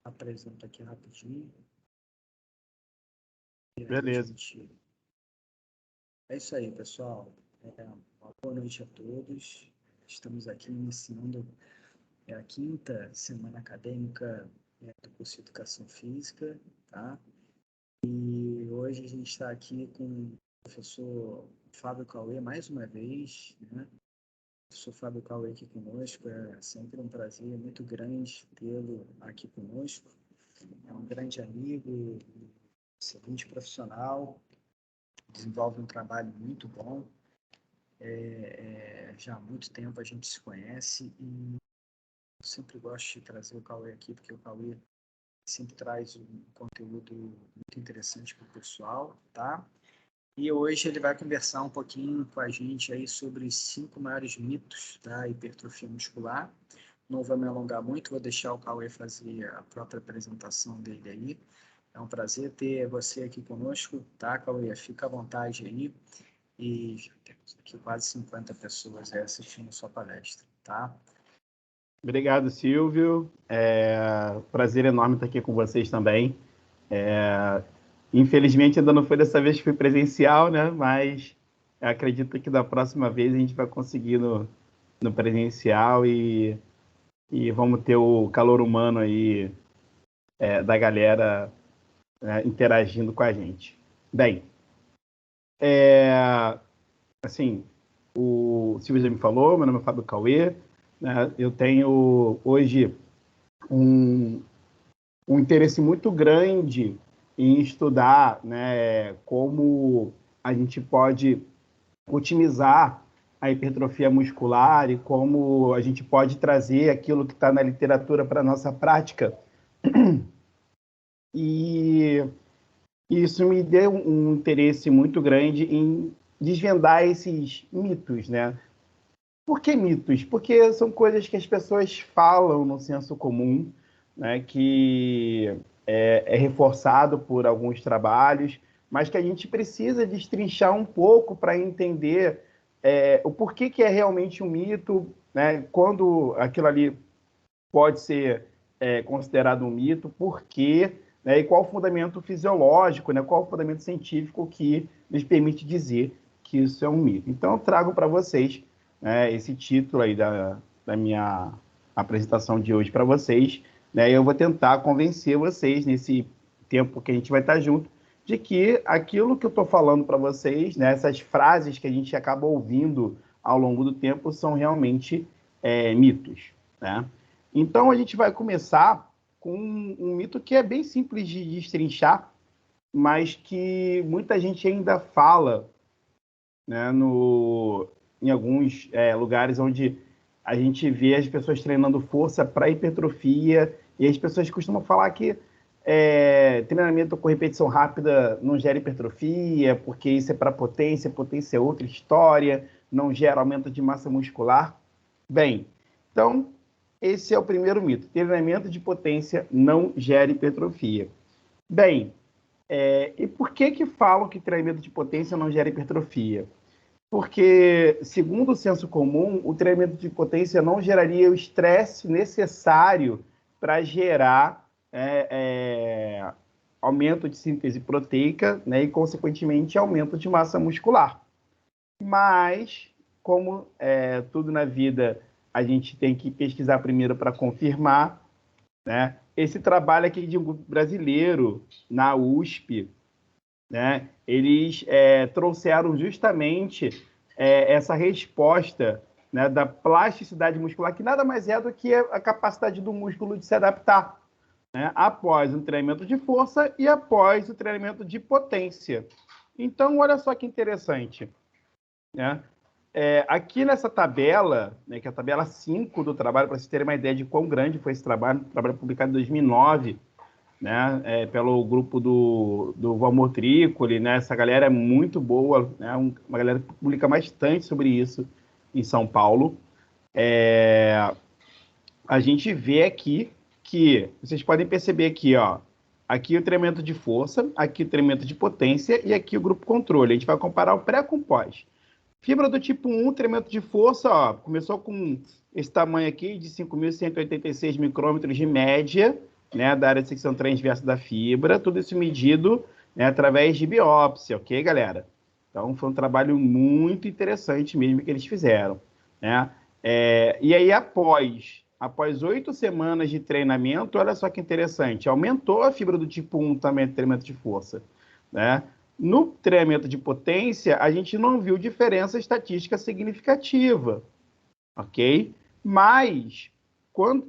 apresento aqui rapidinho. Beleza. É isso aí, pessoal. Uma boa noite a todos. Estamos aqui iniciando a 5ª semana acadêmica do curso de Educação Física, tá? E hoje a gente está aqui com o professor Fábio Cauê mais uma vez, né? O professor Fábio Cauê aqui conosco, é sempre um prazer muito grande tê-lo aqui conosco. É um grande amigo, excelente profissional, desenvolve um trabalho muito bom. Já há muito tempo a gente se conhece e eu sempre gosto de trazer o Cauê aqui, porque o Cauê sempre traz um conteúdo muito interessante para o pessoal, tá? E hoje ele vai conversar um pouquinho com a gente aí sobre os 5 maiores mitos da hipertrofia muscular. Não vou me alongar muito, vou deixar o Cauê fazer a própria apresentação dele aí. É um prazer ter você aqui conosco, tá, Cauê? Fica à vontade aí. E já temos aqui quase 50 pessoas assistindo a sua palestra, tá? Obrigado, Silvio. Prazer enorme estar aqui com vocês também. Infelizmente, ainda não foi dessa vez que fui presencial, né? Mas acredito que da próxima vez a gente vai conseguir no presencial e vamos ter o calor humano aí da galera interagindo com a gente. Bem, assim, o Silvio já me falou, meu nome é Fábio Cauê, né? Eu tenho hoje um interesse muito grande em estudar, né, como a gente pode otimizar a hipertrofia muscular e como a gente pode trazer aquilo que está na literatura para a nossa prática. E isso me deu um interesse muito grande em desvendar esses mitos, né? Por que mitos? Porque são coisas que as pessoas falam no senso comum, né, que é reforçado por alguns trabalhos, mas que a gente precisa destrinchar um pouco para entender o porquê que é realmente um mito, né, quando aquilo ali pode ser considerado um mito, por quê, né, e qual o fundamento fisiológico, né, qual o fundamento científico que nos permite dizer que isso é um mito. Então, eu trago para vocês esse título aí da minha apresentação de hoje para vocês, né? Eu vou tentar convencer vocês, nesse tempo que a gente vai estar junto, de que aquilo que eu estou falando para vocês, né, essas frases que a gente acaba ouvindo ao longo do tempo, são realmente mitos, né? Então, a gente vai começar com um mito que é bem simples de destrinchar, mas que muita gente ainda fala, né, em alguns lugares onde a gente vê as pessoas treinando força para hipertrofia, e as pessoas costumam falar que treinamento com repetição rápida não gera hipertrofia, porque isso é para potência é outra história, não gera aumento de massa muscular. Bem, então, esse é o primeiro mito. Treinamento de potência não gera hipertrofia. Bem, e por que falam que treinamento de potência não gera hipertrofia? Porque, segundo o senso comum, o treinamento de potência não geraria o estresse necessário para gerar aumento de síntese proteica, né, e, consequentemente, aumento de massa muscular. Mas, como tudo na vida a gente tem que pesquisar primeiro para confirmar, né? Esse trabalho aqui de um grupo brasileiro, na USP, né, eles trouxeram justamente essa resposta, né, da plasticidade muscular, que nada mais é do que a capacidade do músculo de se adaptar, né, após um treinamento de força e após o treinamento de potência. Então, olha só que interessante, né? Aqui nessa tabela, né, que é a tabela 5 do trabalho, para vocês terem uma ideia de quão grande foi esse trabalho publicado em 2009, né, pelo grupo do Valmor Trícoli, né? Essa galera é muito boa, né? Uma galera que publica bastante sobre isso em São Paulo. A gente vê aqui que, vocês podem perceber aqui, ó, aqui o treinamento de força, aqui o treinamento de potência e aqui o grupo controle. A gente vai comparar o pré com o pós. Fibra do tipo 1, treinamento de força, ó, começou com esse tamanho aqui de 5.186 micrômetros de média, né, da área de secção transversa da fibra, tudo isso medido, né, através de biópsia, ok, galera? Então, foi um trabalho muito interessante mesmo que eles fizeram, né? E aí, após 8 semanas de treinamento, olha só que interessante, aumentou a fibra do tipo 1 também, de treinamento de força, né? No treinamento de potência, a gente não viu diferença estatística significativa, ok? Mas,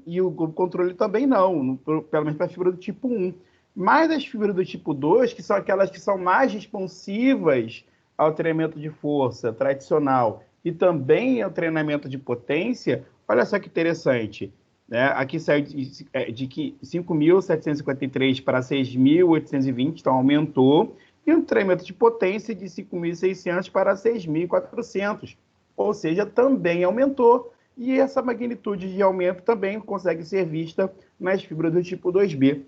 e o controle também não, pelo menos para a fibra do tipo 1. Mas as fibras do tipo 2, que são aquelas que são mais responsivas ao treinamento de força tradicional e também ao treinamento de potência, olha só que interessante, né? Aqui saiu de 5.753 para 6.820, então aumentou, e um treinamento de potência de 5.600 para 6.400, ou seja, também aumentou, e essa magnitude de aumento também consegue ser vista nas fibras do tipo 2B.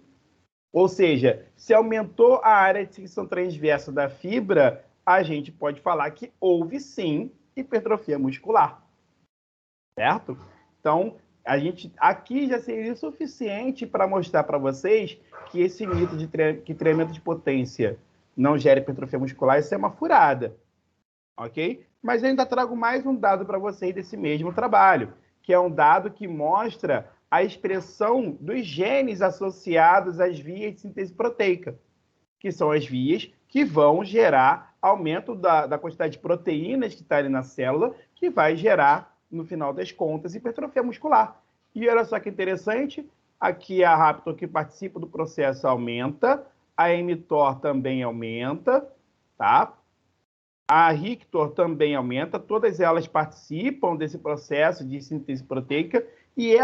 Ou seja, se aumentou a área de secção transversa da fibra, a gente pode falar que houve sim hipertrofia muscular, certo? Então, a gente aqui já seria suficiente para mostrar para vocês que esse mito de que treinamento de potência não gera hipertrofia muscular, isso é uma furada, ok? Mas eu ainda trago mais um dado para vocês desse mesmo trabalho, que é um dado que mostra a expressão dos genes associados às vias de síntese proteica, que são as vias que vão gerar aumento da quantidade de proteínas que está ali na célula, que vai gerar, no final das contas, hipertrofia muscular. E olha só que interessante, aqui a Raptor que participa do processo aumenta, a mTOR também aumenta, tá? A Rictor também aumenta, todas elas participam desse processo de síntese proteica, e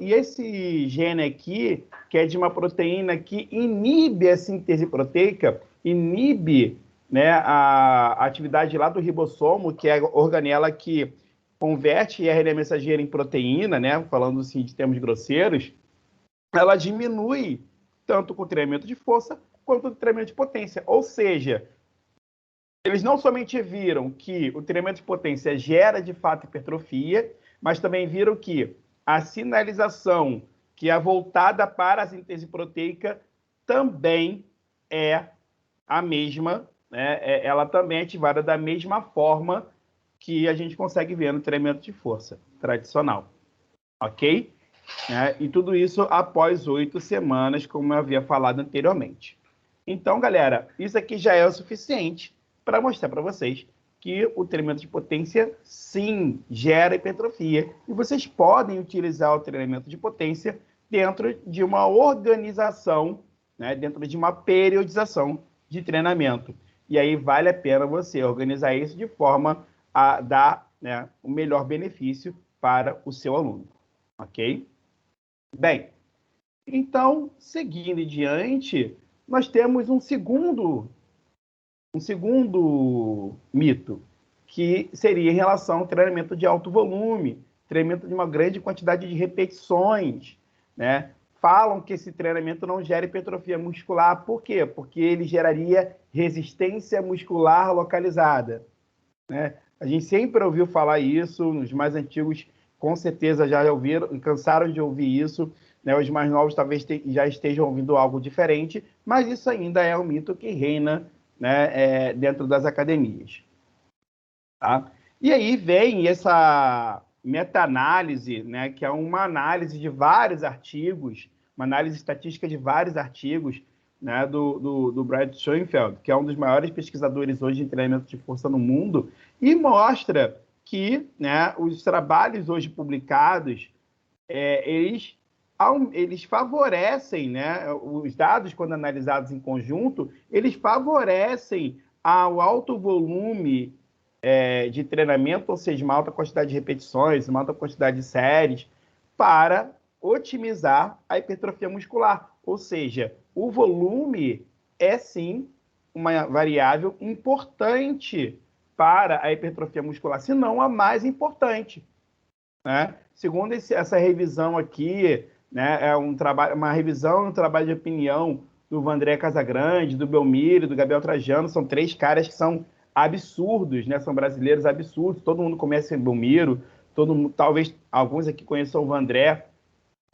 esse gene aqui, que é de uma proteína que inibe a síntese proteica, inibe, né, a atividade lá do ribossomo, que é a organela que converte RNA mensageiro em proteína, né, falando assim de termos grosseiros, ela diminui tanto com o treinamento de força quanto com o treinamento de potência. Ou seja, eles não somente viram que o treinamento de potência gera, de fato, hipertrofia, mas também viram que a sinalização que é voltada para a síntese proteica também é a mesma, né? Ela também é ativada da mesma forma que a gente consegue ver no treinamento de força tradicional, ok? E tudo isso após 8 semanas, como eu havia falado anteriormente. Então, galera, isso aqui já é o suficiente para mostrar para vocês que o treinamento de potência, sim, gera hipertrofia. E vocês podem utilizar o treinamento de potência dentro de uma organização, né, dentro de uma periodização de treinamento. E aí vale a pena você organizar isso de forma a dar, né, o melhor benefício para o seu aluno. Ok? Bem, então, seguindo em diante, nós temos um segundo mito, que seria em relação ao treinamento de alto volume, treinamento de uma grande quantidade de repetições, né? Falam que esse treinamento não gera hipertrofia muscular. Por quê? Porque ele geraria resistência muscular localizada, né? A gente sempre ouviu falar isso, os mais antigos com certeza já ouviram, cansaram de ouvir isso, né? Os mais novos talvez já estejam ouvindo algo diferente, mas isso ainda é um mito que reina, né, dentro das academias. Tá? E aí vem essa meta-análise, né, que é uma análise de vários artigos, uma análise estatística de vários artigos, né, do Brad Schoenfeld, que é um dos maiores pesquisadores hoje em treinamento de força no mundo, e mostra que, né, os trabalhos hoje publicados, eles favorecem, né, os dados, quando analisados em conjunto, eles favorecem ao alto volume de treinamento, ou seja, uma alta quantidade de repetições, uma alta quantidade de séries, para otimizar a hipertrofia muscular. Ou seja, o volume é sim uma variável importante para a hipertrofia muscular, se não a mais importante, né? Segundo essa revisão aqui, né, é uma revisão, um trabalho de opinião do Vandré Casagrande, do Belmiro, do Gabriel Trajano, são 3 caras que são absurdos, né? São brasileiros absurdos, todo mundo conhece o Belmiro, talvez alguns aqui conheçam o Vandré,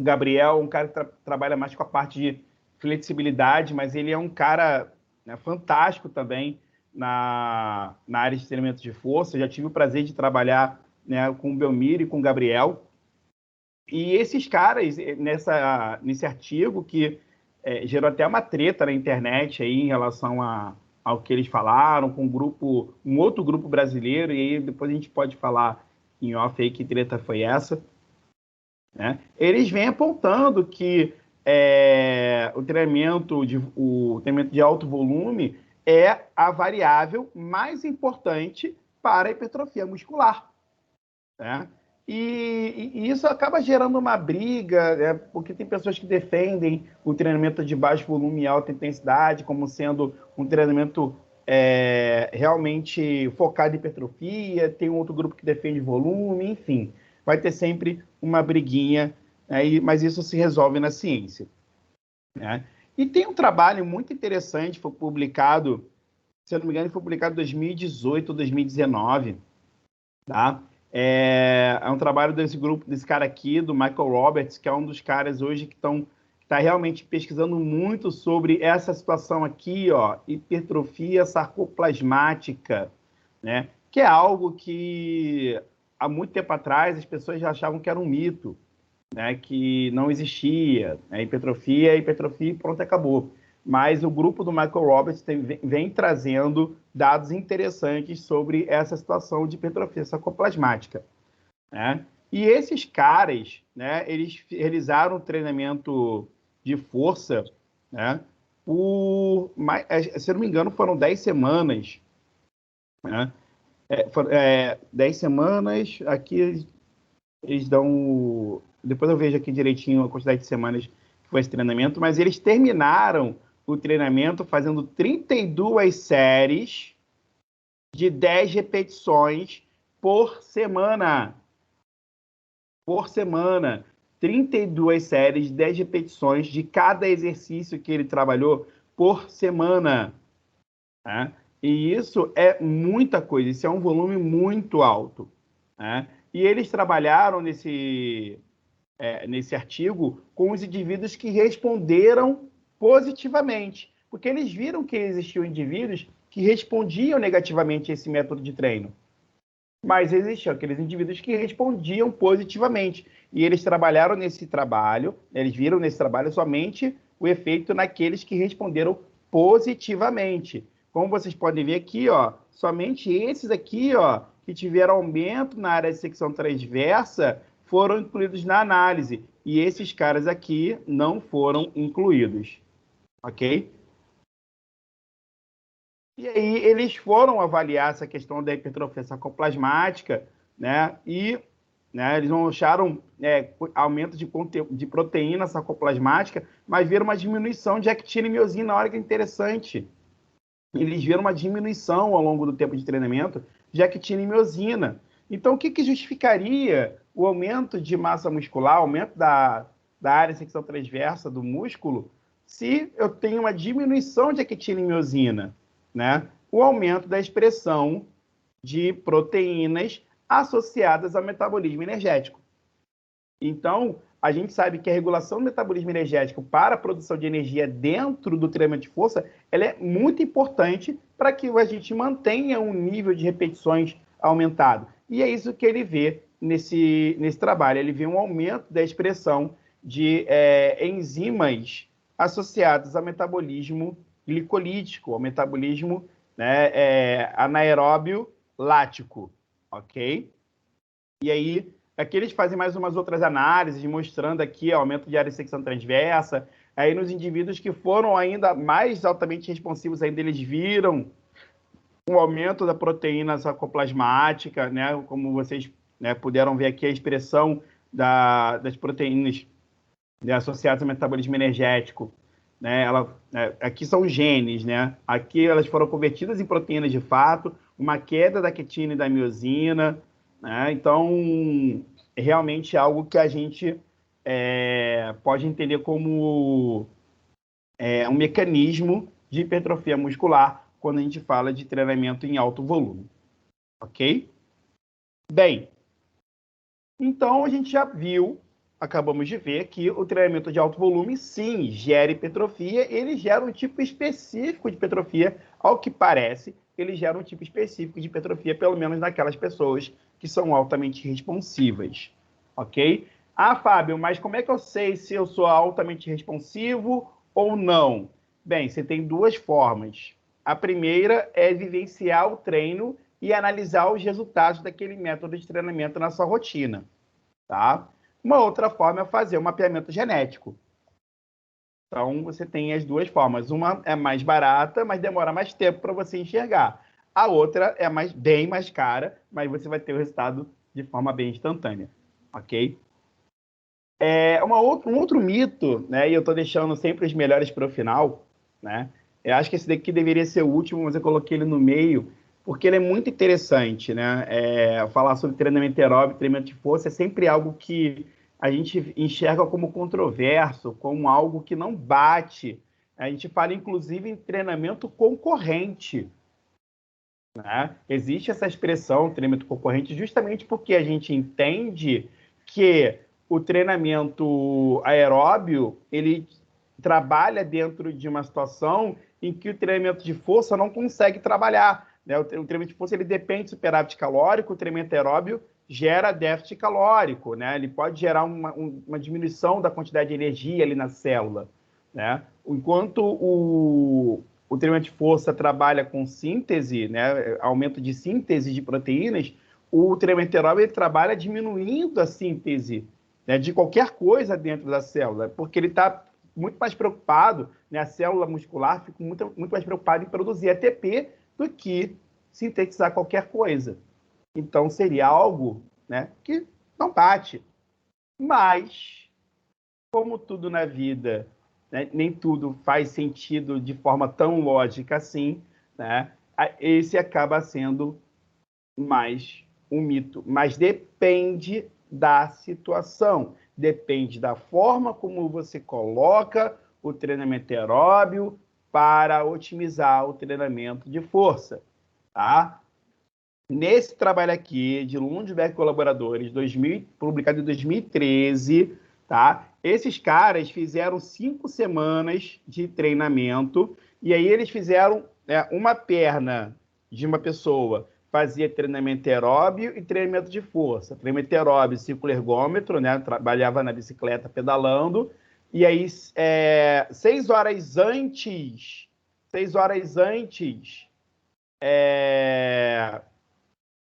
O Gabriel é um cara que trabalha mais com a parte de flexibilidade, mas ele é um cara, né, fantástico também na área de treinamento de força. Já tive o prazer de trabalhar, né, com o Belmiro e com o Gabriel. E esses caras, nesse artigo, que gerou até uma treta na internet aí em relação ao que eles falaram, com um outro grupo brasileiro, e aí depois a gente pode falar em off aí que treta foi essa, né? Eles vêm apontando que o treinamento de alto volume é a variável mais importante para a hipertrofia muscular, né? E isso acaba gerando uma briga, né? Porque tem pessoas que defendem o treinamento de baixo volume e alta intensidade como sendo um treinamento realmente focado em hipertrofia, tem um outro grupo que defende volume, enfim, vai ter sempre uma briguinha, né? Mas isso se resolve na ciência, né? E tem um trabalho muito interessante, foi publicado, se eu não me engano, foi publicado em 2018 ou 2019, tá? É um trabalho desse grupo, desse cara aqui, do Michael Roberts, que é um dos caras hoje que está realmente pesquisando muito sobre essa situação aqui, ó, hipertrofia sarcoplasmática, né? Que é algo que há muito tempo atrás as pessoas já achavam que era um mito, né? Que não existia, né? Hipertrofia e pronto, acabou. Mas o grupo do Michael Roberts vem trazendo dados interessantes sobre essa situação de hipertrofia sarcoplasmática, né? E esses caras, né, eles realizaram um treinamento de força, né, se eu não me engano, foram 10 semanas, né? 10 semanas, aqui eles dão... Depois eu vejo aqui direitinho a quantidade de semanas que foi esse treinamento, mas eles terminaram o treinamento fazendo 32 séries de 10 repetições por semana. Por semana. 32 séries de 10 repetições de cada exercício que ele trabalhou por semana. Né? E isso é muita coisa, isso é um volume muito alto. Né? E eles trabalharam nesse artigo com os indivíduos que responderam positivamente, porque eles viram que existiam indivíduos que respondiam negativamente a esse método de treino, mas existiam aqueles indivíduos que respondiam positivamente, e eles trabalharam nesse trabalho, eles viram nesse trabalho somente o efeito naqueles que responderam positivamente. Como vocês podem ver aqui, ó, somente esses aqui, ó, que tiveram aumento na área de secção transversa foram incluídos na análise, e esses caras aqui não foram incluídos, ok? E aí eles foram avaliar essa questão da hipertrofia sarcoplasmática, né? E, né, eles não acharam aumento de proteína sarcoplasmática, mas viram uma diminuição de actina e miosina. Olha que interessante. Eles viram uma diminuição ao longo do tempo de treinamento de actina e miosina. Então, o que justificaria o aumento de massa muscular, aumento da área de secção transversa do músculo, se eu tenho uma diminuição de actina e miosina, né? O aumento da expressão de proteínas associadas ao metabolismo energético. Então, a gente sabe que a regulação do metabolismo energético para a produção de energia dentro do treinamento de força, ela é muito importante para que a gente mantenha um nível de repetições aumentado. E é isso que ele vê nesse trabalho. Ele vê um aumento da expressão de enzimas associadas ao metabolismo glicolítico, ao metabolismo, né, anaeróbio lático, ok? E aí, aqui eles fazem mais umas outras análises, mostrando aqui aumento de área de secção transversa. Aí, nos indivíduos que foram ainda mais altamente responsivos, ainda eles viram um aumento da proteína sarcoplasmática, né? Como vocês, né, puderam ver aqui a expressão das proteínas, né, associadas ao metabolismo energético. Né? Aqui são genes, né? Aqui elas foram convertidas em proteínas de fato, uma queda da quitina e da miosina, né? Então, é realmente algo que a gente pode entender como um mecanismo de hipertrofia muscular quando a gente fala de treinamento em alto volume, ok? Bem, então a gente já viu acabamos de ver que o treinamento de alto volume, sim, gera hipertrofia, ele gera um tipo específico de hipertrofia, ao que parece, ele gera um tipo específico de hipertrofia, pelo menos naquelas pessoas que são altamente responsivas, ok? Ah, Fábio, mas como é que eu sei se eu sou altamente responsivo ou não? Bem, você tem duas formas. A primeira é vivenciar o treino e analisar os resultados daquele método de treinamento na sua rotina, tá? Uma outra forma é fazer um mapeamento genético. Então, você tem as duas formas. Uma é mais barata, mas demora mais tempo para você enxergar. A outra é bem mais cara, mas você vai ter o resultado de forma bem instantânea, ok? Um outro mito, né? E eu estou deixando sempre os melhores para o final, né? Eu acho que esse daqui deveria ser o último, mas eu coloquei ele no meio, porque ele é muito interessante, né? Falar sobre treinamento aeróbico, treinamento de força, é sempre algo que a gente enxerga como controverso, como algo que não bate. A gente fala, inclusive, em treinamento concorrente, né? Existe essa expressão, treinamento concorrente, justamente porque a gente entende que o treinamento aeróbio, ele trabalha dentro de uma situação em que o treinamento de força não consegue trabalhar, né? O treinamento de força ele depende do superávit calórico, o treinamento aeróbio gera déficit calórico, né? Ele pode gerar uma diminuição da quantidade de energia ali na célula, né? Enquanto o treinamento de força trabalha com síntese, né, aumento de síntese de proteínas, o treinamento aeróbio ele trabalha diminuindo a síntese, né, de qualquer coisa dentro da célula, porque ele está muito mais preocupado, né, a célula muscular fica muito mais preocupada em produzir ATP do que sintetizar qualquer coisa. Então, seria algo, né, que não bate. Mas, como tudo na vida, né, nem tudo faz sentido de forma tão lógica assim, né, esse acaba sendo mais um mito. Mas depende da situação, depende da forma como você coloca o treinamento aeróbio para otimizar o treinamento de força, tá? Nesse trabalho aqui, de Lundberg e colaboradores, publicado em 2013, tá? Esses caras fizeram 5 semanas de treinamento e aí eles fizeram, né, uma perna de uma pessoa fazia treinamento aeróbio e treinamento de força. Treinamento aeróbio, ciclo ergômetro, né? Trabalhava na bicicleta pedalando. E aí, 6 horas antes,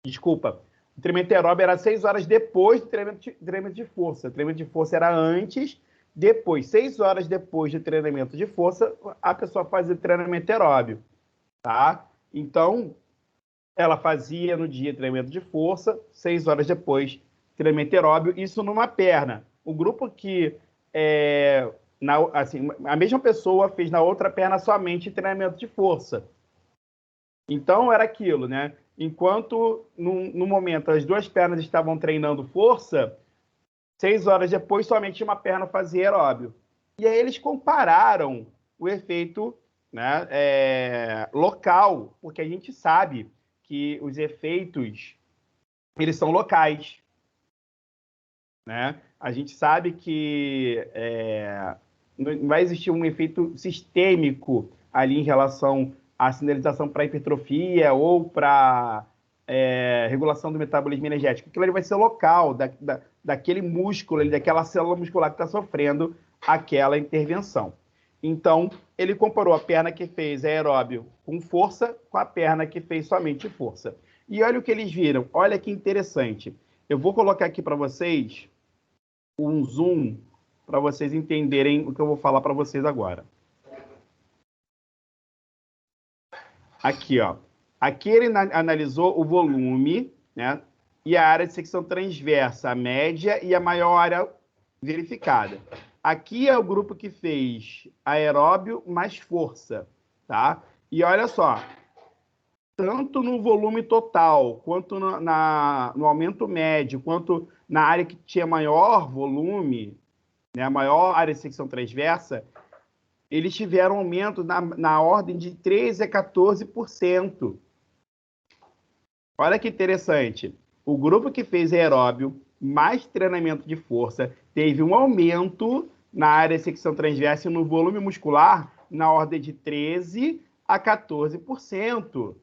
desculpa, o treinamento aeróbio era 6 horas depois do treinamento de força. O treinamento de força era antes, depois, 6 horas depois do treinamento de força, a pessoa fazia o treinamento aeróbio, tá? Então, ela fazia no dia treinamento de força, 6 horas depois, treinamento aeróbio, isso numa perna. O grupo que, assim, a mesma pessoa fez na outra perna somente treinamento de força. Então, era aquilo, né? Enquanto, no momento, as duas pernas estavam treinando força, 6 horas depois, somente uma perna fazia aeróbio. E aí eles compararam o efeito, né, local, porque a gente sabe que os efeitos, eles são locais, né? A gente sabe que não vai existir um efeito sistêmico ali em relação à sinalização para hipertrofia ou para regulação do metabolismo energético. Aquilo ali vai ser local, daquele músculo, ali, daquela célula muscular que está sofrendo aquela intervenção. Então, ele comparou a perna que fez aeróbio com força com a perna que fez somente força. E olha o que eles viram, olha que interessante. Eu vou colocar aqui para vocês um zoom para vocês entenderem o que eu vou falar para vocês agora. Aqui, ó. Aqui ele analisou o volume, né? E a área de secção transversa, a média e a maior área verificada. Aqui é o grupo que fez aeróbio mais força, tá? E olha só, tanto no volume total, quanto no aumento médio, quanto na área que tinha maior volume, né, a maior área de secção transversa, eles tiveram aumento na ordem de 13% a 14%. Olha que interessante. O grupo que fez aeróbio mais treinamento de força, teve um aumento na área de secção transversa e no volume muscular na ordem de 13% a 14%.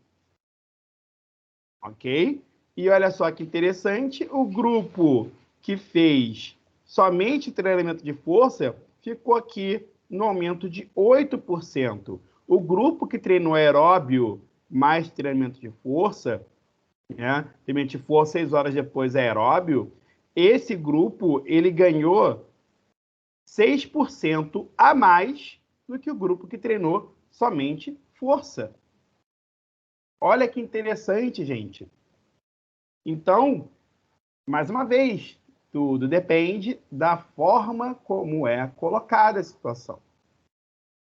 Ok? E olha só que interessante, o grupo que fez somente treinamento de força ficou aqui no aumento de 8%. O grupo que treinou aeróbio mais treinamento de força, né, treinamento de força 6 horas depois aeróbio, esse grupo ele ganhou 6% a mais do que o grupo que treinou somente força. Olha que interessante, gente. Então, mais uma vez, tudo depende da forma como é colocada a situação.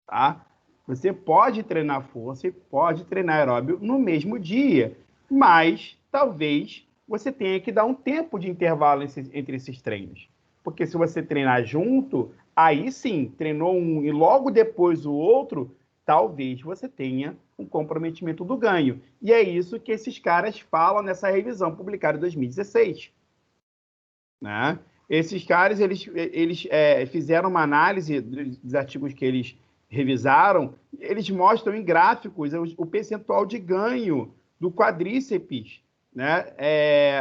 Tá? Você pode treinar força e pode treinar aeróbio no mesmo dia, mas talvez você tenha que dar um tempo de intervalo entre esses treinos. Porque se você treinar junto, aí sim, treinou um e logo depois o outro, talvez você tenha um comprometimento do ganho. E é isso que esses caras falam nessa revisão publicada em 2016. Né? Esses caras, eles fizeram uma análise dos artigos que eles revisaram, eles mostram em gráficos o percentual de ganho do quadríceps, né?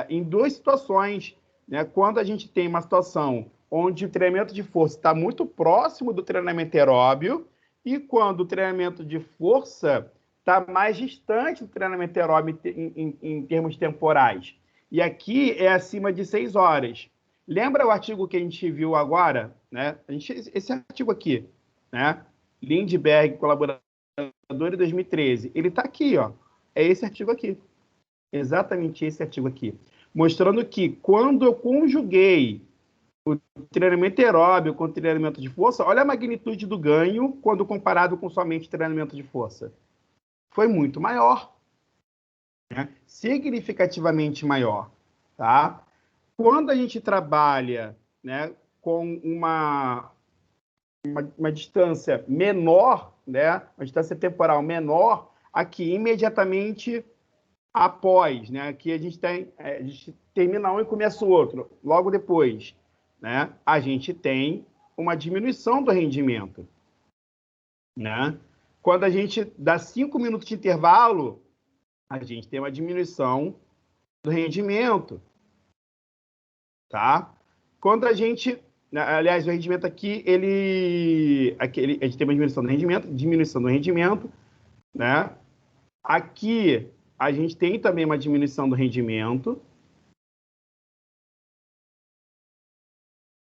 Em duas situações, né? Quando a gente tem uma situação onde o treinamento de força está muito próximo do treinamento aeróbio e quando o treinamento de força está mais distante do treinamento aeróbio em termos temporais. E aqui é acima de 6 horas. Lembra o artigo que a gente viu agora? Né? Esse artigo aqui, né? Lindbergh, colaborador em 2013. Ele está aqui, ó. É esse artigo aqui. Exatamente esse artigo aqui. Mostrando que quando eu conjuguei o treinamento aeróbio com o treinamento de força, olha a magnitude do ganho quando comparado com somente treinamento de força. Foi muito maior. Né? Significativamente maior. Tá? Quando a gente trabalha, né, com uma distância menor, né, uma distância temporal menor, aqui imediatamente após, né, aqui a gente termina um e começa o outro, logo depois, né, a gente tem uma diminuição do rendimento. Né? Quando a gente dá 5 minutos de intervalo, a gente tem uma diminuição do rendimento. Tá? Quando a gente... Aliás, o rendimento aqui, a gente tem uma diminuição do rendimento, né? Aqui, a gente tem também uma diminuição do rendimento.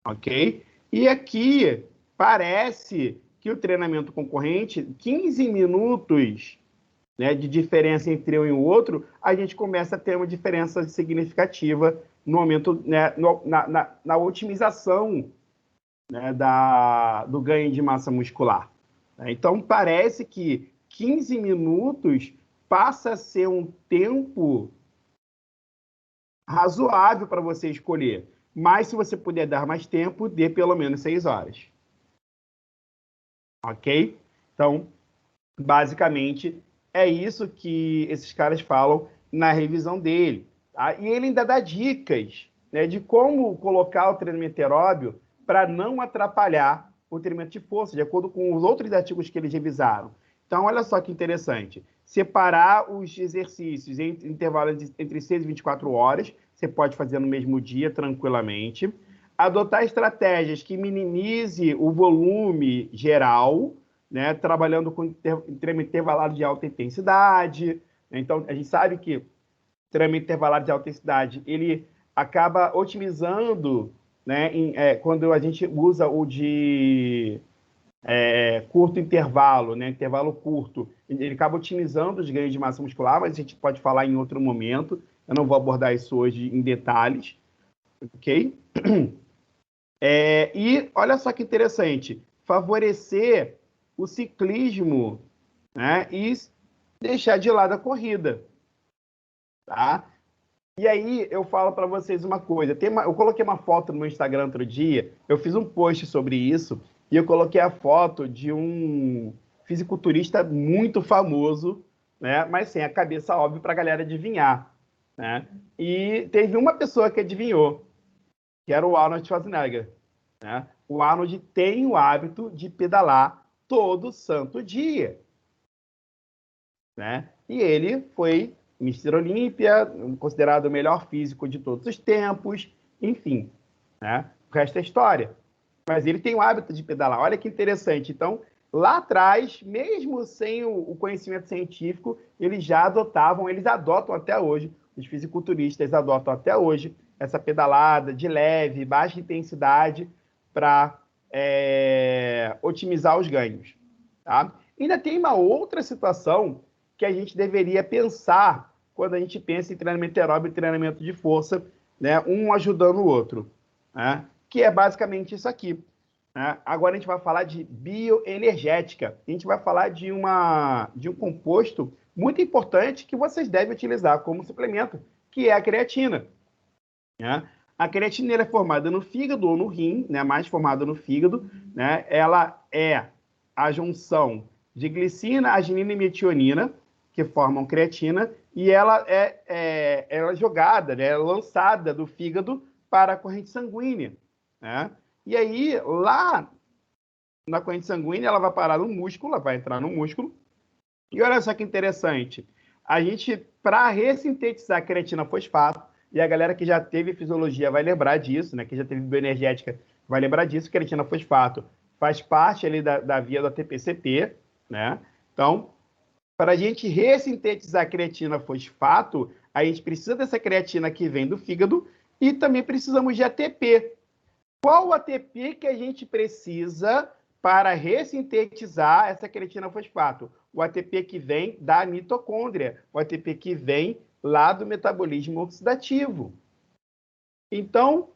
Ok? E aqui, parece que o treinamento concorrente, 15 minutos, né, de diferença entre um e o outro, a gente começa a ter uma diferença significativa no aumento, né, na otimização, né, do ganho de massa muscular. Então, parece que 15 minutos passa a ser um tempo razoável para você escolher. Mas, se você puder dar mais tempo, dê pelo menos 6 horas. Ok? Então, basicamente, é isso que esses caras falam na revisão dele. Tá? E ele ainda dá dicas, né, de como colocar o treinamento aeróbio para não atrapalhar o treinamento de força, de acordo com os outros artigos que eles revisaram. Então, olha só que interessante. Separar os exercícios em intervalos entre 6 e 24 horas, você pode fazer no mesmo dia, tranquilamente. Adotar estratégias que minimize o volume geral, né, trabalhando com treinamento intervalado de alta intensidade. Então, a gente sabe que treinamento intervalado de alta intensidade, ele acaba otimizando, né, quando a gente usa o de curto intervalo, né, intervalo curto, ele acaba otimizando os ganhos de massa muscular, mas a gente pode falar em outro momento. Eu não vou abordar isso hoje em detalhes, ok? E olha só que interessante, favorecer o ciclismo, né, e deixar de lado a corrida, tá? E aí eu falo para vocês uma coisa, eu coloquei uma foto no meu Instagram outro dia, eu fiz um post sobre isso, e eu coloquei a foto de um fisiculturista muito famoso, né, mas sem a cabeça, óbvio, para a galera adivinhar, né? E teve uma pessoa que adivinhou, que era o Arnold Schwarzenegger, né? O Arnold tem o hábito de pedalar todo santo dia, né? E ele foi Mister Olímpia, considerado o melhor físico de todos os tempos, enfim, né? O resto é história. Mas ele tem o hábito de pedalar. Olha que interessante. Então, lá atrás, mesmo sem o conhecimento científico, eles adotam até hoje, os fisiculturistas adotam até hoje essa pedalada de leve, baixa intensidade para otimizar os ganhos. Tá? Ainda tem uma outra situação que a gente deveria pensar quando a gente pensa em treinamento aeróbico e treinamento de força, né? Um ajudando o outro, né? Que é basicamente isso aqui. Né? Agora a gente vai falar de bioenergética. A gente vai falar de um composto muito importante que vocês devem utilizar como suplemento, que é a creatina. Né? A creatina é formada no fígado ou no rim, né? Mais formada no fígado. Né? Ela é a junção de glicina, arginina e metionina, que formam creatina, e ela ela é jogada, né? É lançada do fígado para a corrente sanguínea. Né? E aí, lá na corrente sanguínea, ela vai parar no músculo, ela vai entrar no músculo. E olha só que interessante. A gente, para ressintetizar creatina fosfato, e a galera que já teve fisiologia vai lembrar disso, né? Que já teve bioenergética vai lembrar disso, creatina fosfato faz parte ali da via do ATP-CP, né? Então, para a gente ressintetizar creatina fosfato, a gente precisa dessa creatina que vem do fígado e também precisamos de ATP. Qual o ATP que a gente precisa para ressintetizar essa creatina fosfato? O ATP que vem da mitocôndria, o ATP que vem lá do metabolismo oxidativo. Então,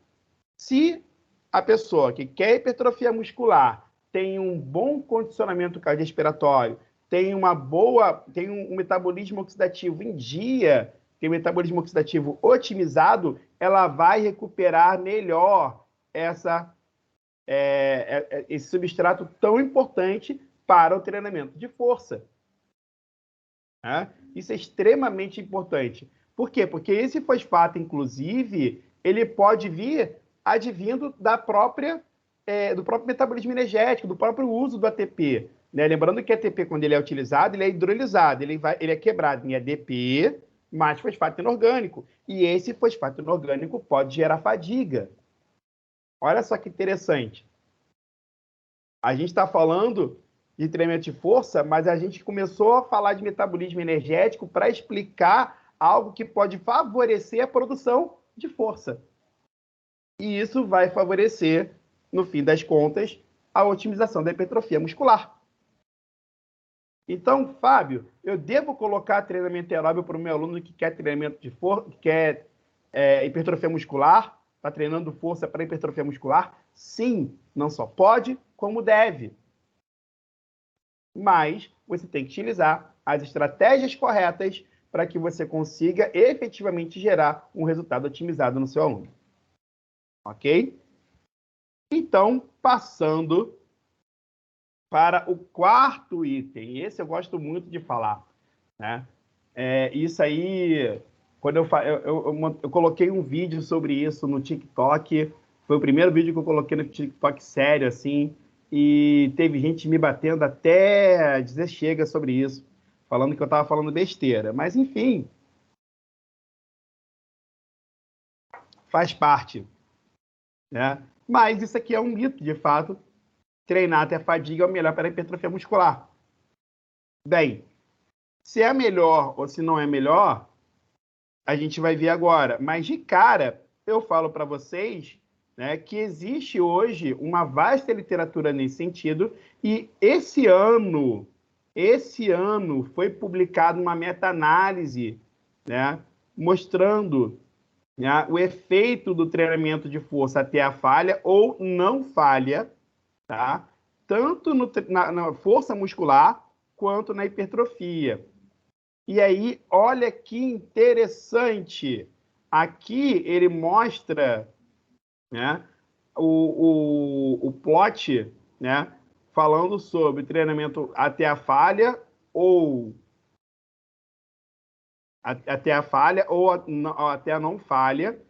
se a pessoa que quer hipertrofia muscular tem um bom condicionamento cardiorrespiratório, tem um metabolismo oxidativo em dia, tem um metabolismo oxidativo otimizado, ela vai recuperar melhor esse substrato tão importante para o treinamento de força. Né? Isso é extremamente importante. Por quê? Porque esse fosfato, inclusive, ele pode vir advindo do próprio metabolismo energético, do próprio uso do ATP. Né? Lembrando que o ATP, quando ele é utilizado, ele é hidrolisado, ele é quebrado em ADP mais fosfato inorgânico. E esse fosfato inorgânico pode gerar fadiga. Olha só que interessante. A gente está falando de treinamento de força, mas a gente começou a falar de metabolismo energético para explicar algo que pode favorecer a produção de força. E isso vai favorecer, no fim das contas, a otimização da hipertrofia muscular. Então, Fábio, eu devo colocar treinamento aeróbio para o meu aluno que quer treinamento de força, que quer hipertrofia muscular, está treinando força para hipertrofia muscular? Sim, não só pode, como deve. Mas você tem que utilizar as estratégias corretas para que você consiga efetivamente gerar um resultado otimizado no seu aluno. Ok? Então, passando para o quarto item. Esse eu gosto muito de falar. Né? Isso aí, quando eu coloquei um vídeo sobre isso no TikTok, foi o primeiro vídeo que eu coloquei no TikTok sério, assim, e teve gente me batendo até dizer chega sobre isso, falando que eu estava falando besteira. Mas, enfim, faz parte. Né? Mas isso aqui é um mito, de fato. Treinar até a fadiga é o melhor para a hipertrofia muscular. Bem, se é melhor ou se não é melhor, a gente vai ver agora. Mas, de cara, eu falo para vocês, né, que existe hoje uma vasta literatura nesse sentido e esse ano foi publicada uma meta-análise, né, mostrando, né, o efeito do treinamento de força até a falha ou não falha, tá? Tanto na força muscular quanto na hipertrofia. E aí, olha que interessante. Aqui ele mostra, né, o plot, né, falando sobre treinamento até a falha ou até a falha ou até a não falha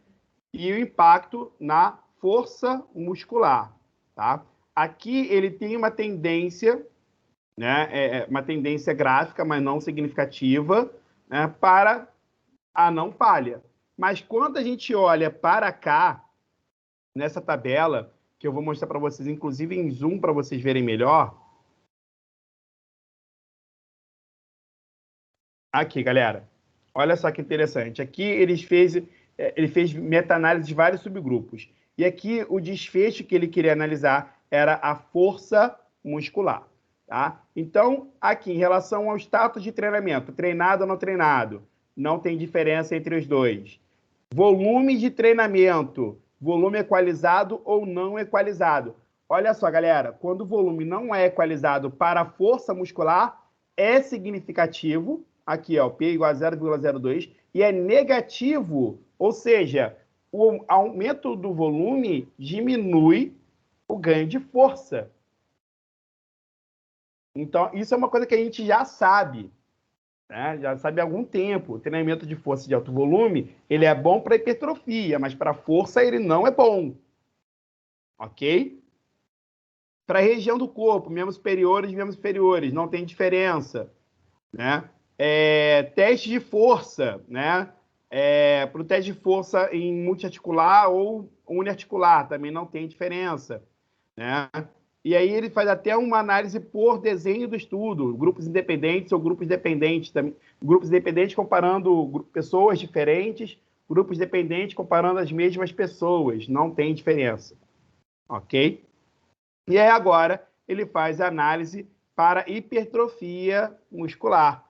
e o impacto na força muscular, tá? Aqui ele tem uma tendência, né, uma tendência gráfica, mas não significativa, né, para a não falha. Mas quando a gente olha para cá, nessa tabela, que eu vou mostrar para vocês, inclusive em zoom, para vocês verem melhor. Aqui, galera. Olha só que interessante. Aqui ele fez meta-análise de vários subgrupos. E aqui o desfecho que ele queria analisar era a força muscular. Tá? Então, aqui, em relação ao status de treinamento, treinado ou não treinado, não tem diferença entre os dois. Volume de treinamento, volume equalizado ou não equalizado. Olha só, galera, quando o volume não é equalizado para a força muscular, é significativo, aqui, ó, P igual a 0,02, e é negativo, ou seja, o aumento do volume diminui o ganho de força. Então, isso é uma coisa que a gente já sabe, né? Já sabe há algum tempo. O treinamento de força de alto volume, ele é bom para hipertrofia, mas para força ele não é bom. Ok? Para a região do corpo, membros superiores e membros inferiores, não tem diferença, né? Teste de força, né? Para o teste de força em multiarticular ou uniarticular, também não tem diferença, né? E aí ele faz até uma análise por desenho do estudo, grupos independentes ou grupos dependentes, também, grupos independentes comparando pessoas diferentes, grupos dependentes comparando as mesmas pessoas, não tem diferença, ok? E aí agora ele faz a análise para hipertrofia muscular.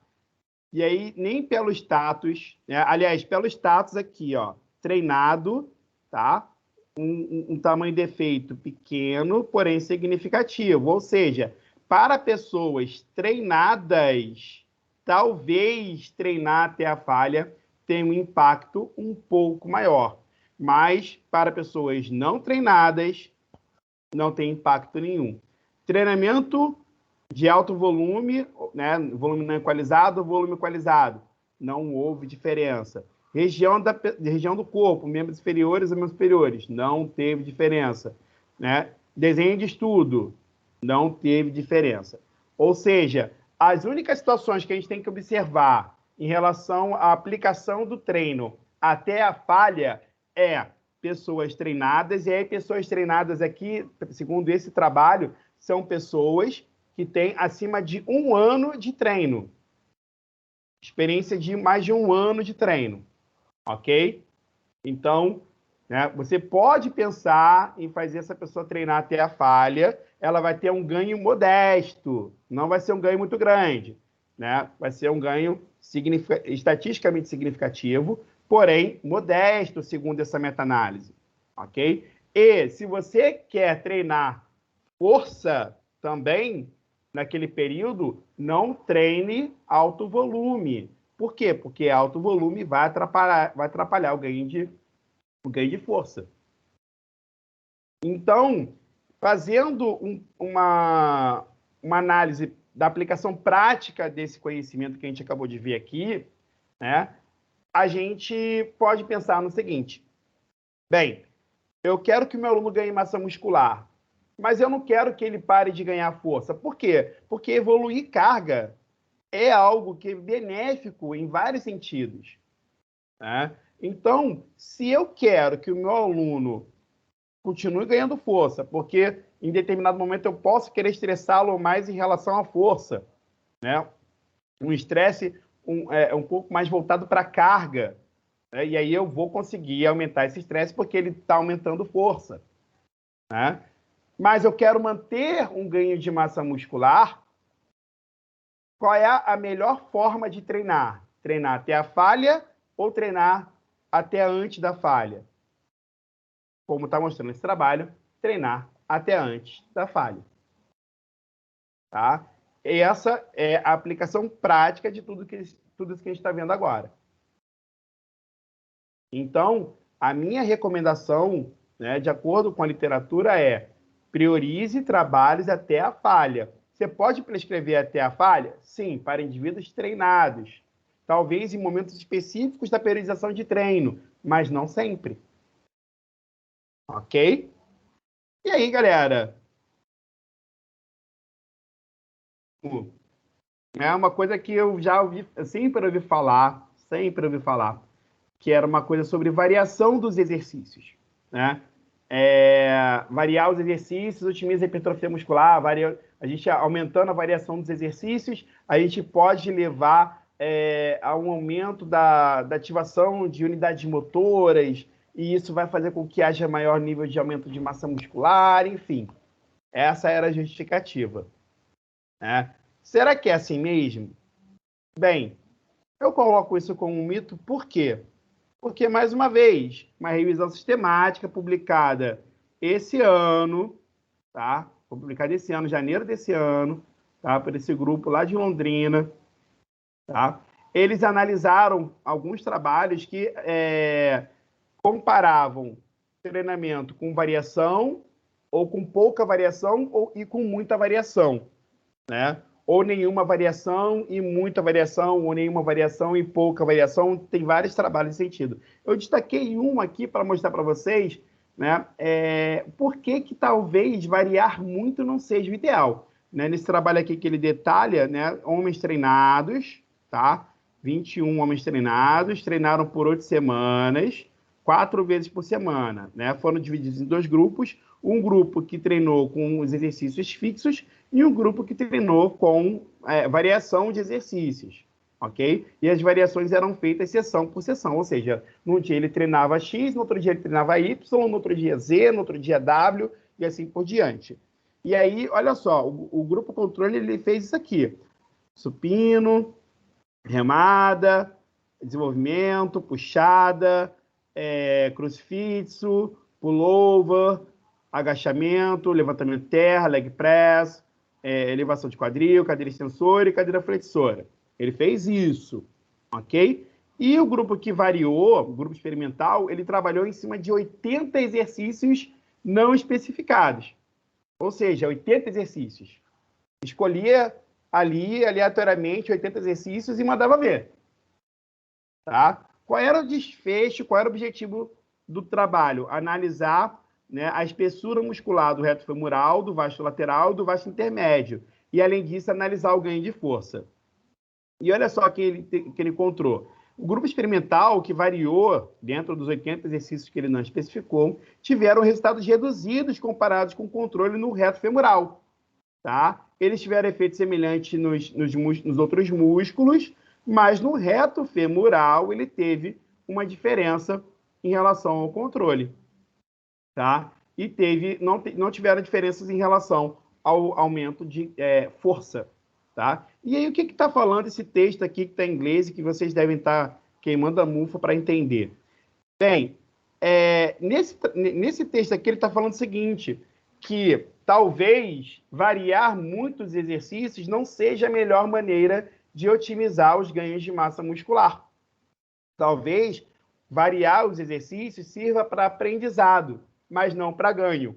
E aí nem pelo status, né? Aliás, pelo status aqui, ó, treinado, tá? Um tamanho de efeito pequeno, porém significativo. Ou seja, para pessoas treinadas, talvez treinar até a falha tenha um impacto um pouco maior. Mas para pessoas não treinadas, não tem impacto nenhum. Treinamento de alto volume, né? Volume não equalizado, volume equalizado. Não houve diferença. Região do corpo, membros inferiores e membros superiores, não teve diferença, né? Desenho de estudo, não teve diferença. Ou seja, as únicas situações que a gente tem que observar em relação à aplicação do treino até a falha é pessoas treinadas, e aí pessoas treinadas aqui, segundo esse trabalho, são pessoas que têm acima de 1 ano de treino. Experiência de mais de 1 ano de treino. Ok? Então, né, você pode pensar em fazer essa pessoa treinar até a falha, ela vai ter um ganho modesto, não vai ser um ganho muito grande, né? Vai ser um ganho estatisticamente significativo, porém modesto, segundo essa meta-análise, ok? E se você quer treinar força também, naquele período, não treine alto volume. Por quê? Porque alto volume vai atrapalhar o ganho de força. Então, fazendo uma análise da aplicação prática desse conhecimento que a gente acabou de ver aqui, né, a gente pode pensar no seguinte: bem, eu quero que o meu aluno ganhe massa muscular, mas eu não quero que ele pare de ganhar força. Por quê? Porque evoluir carga é algo que é benéfico em vários sentidos, né? Então, se eu quero que o meu aluno continue ganhando força, porque em determinado momento eu posso querer estressá-lo mais em relação à força, né? Um estresse um pouco mais voltado para a carga, né? E aí eu vou conseguir aumentar esse estresse porque ele está aumentando força, né? Mas eu quero manter um ganho de massa muscular. Qual é a melhor forma de treinar? Treinar até a falha ou treinar até antes da falha? Como está mostrando esse trabalho, treinar até antes da falha. Tá? E essa é a aplicação prática de tudo isso que a gente está vendo agora. Então, a minha recomendação, né, de acordo com a literatura, é priorize trabalhos até a falha. Você pode prescrever até a falha? Sim, para indivíduos treinados. Talvez em momentos específicos da periodização de treino, mas não sempre. ok? E aí, galera, é uma coisa que eu já ouvi, sempre ouvi falar, que era uma coisa sobre variação dos exercícios, né? Variar os exercícios, otimiza a hipertrofia muscular, a gente aumentando a variação dos exercícios, a gente pode levar a um aumento da ativação de unidades motoras, e isso vai fazer com que haja maior nível de aumento de massa muscular, enfim. Essa era a justificativa, né? Será que é assim mesmo? Bem, eu coloco isso como um mito, por quê? Porque, mais uma vez, uma revisão sistemática publicada esse ano, tá? Publicada esse ano, janeiro desse ano, tá? Por esse grupo lá de Londrina, tá? Eles analisaram alguns trabalhos que comparavam treinamento com variação, ou com pouca variação, e com muita variação, né? Ou nenhuma variação e muita variação, ou nenhuma variação e pouca variação. Tem vários trabalhos nesse sentido. Eu destaquei um aqui para mostrar para vocês, né? Por que talvez variar muito não seja o ideal, né? Nesse trabalho aqui que ele detalha, né? Homens treinados, tá? 21 homens treinados, treinaram por 8 semanas, 4 vezes por semana, né? Foram divididos em 2 grupos, um grupo que treinou com os exercícios fixos e um grupo que treinou com variação de exercícios, ok? E as variações eram feitas sessão por sessão, ou seja, num dia ele treinava X, no outro dia ele treinava Y, no outro dia Z, no outro dia W, e assim por diante. E aí, olha só, o grupo controle ele fez isso aqui: supino, remada, desenvolvimento, puxada, crucifixo, pullover, agachamento, levantamento terra, leg press, elevação de quadril, cadeira extensora e cadeira flexora. Ele fez isso, ok? E o grupo que variou, o grupo experimental, ele trabalhou em cima de 80 exercícios não especificados. Ou seja, 80 exercícios. Escolhia ali, aleatoriamente, 80 exercícios e mandava ver. Tá? Qual era o desfecho, qual era o objetivo do trabalho? Analisar, né, a espessura muscular do reto femoral, do vasto lateral e do vasto intermédio. E, além disso, analisar o ganho de força. E olha só o que ele encontrou. O grupo experimental, que variou dentro dos 80 exercícios que ele não especificou, tiveram resultados reduzidos comparados com o controle no reto femoral. Tá? Eles tiveram efeito semelhante nos outros músculos, mas no reto femoral ele teve uma diferença em relação ao controle, tá? E não tiveram diferenças em relação ao aumento de força, tá? E aí o que está falando esse texto aqui que está em inglês e que vocês devem estar queimando a mufa para entender? Bem, nesse texto aqui ele está falando o seguinte, que talvez variar muitos exercícios não seja a melhor maneira de otimizar os ganhos de massa muscular. Talvez variar os exercícios sirva para aprendizado, mas não para ganho.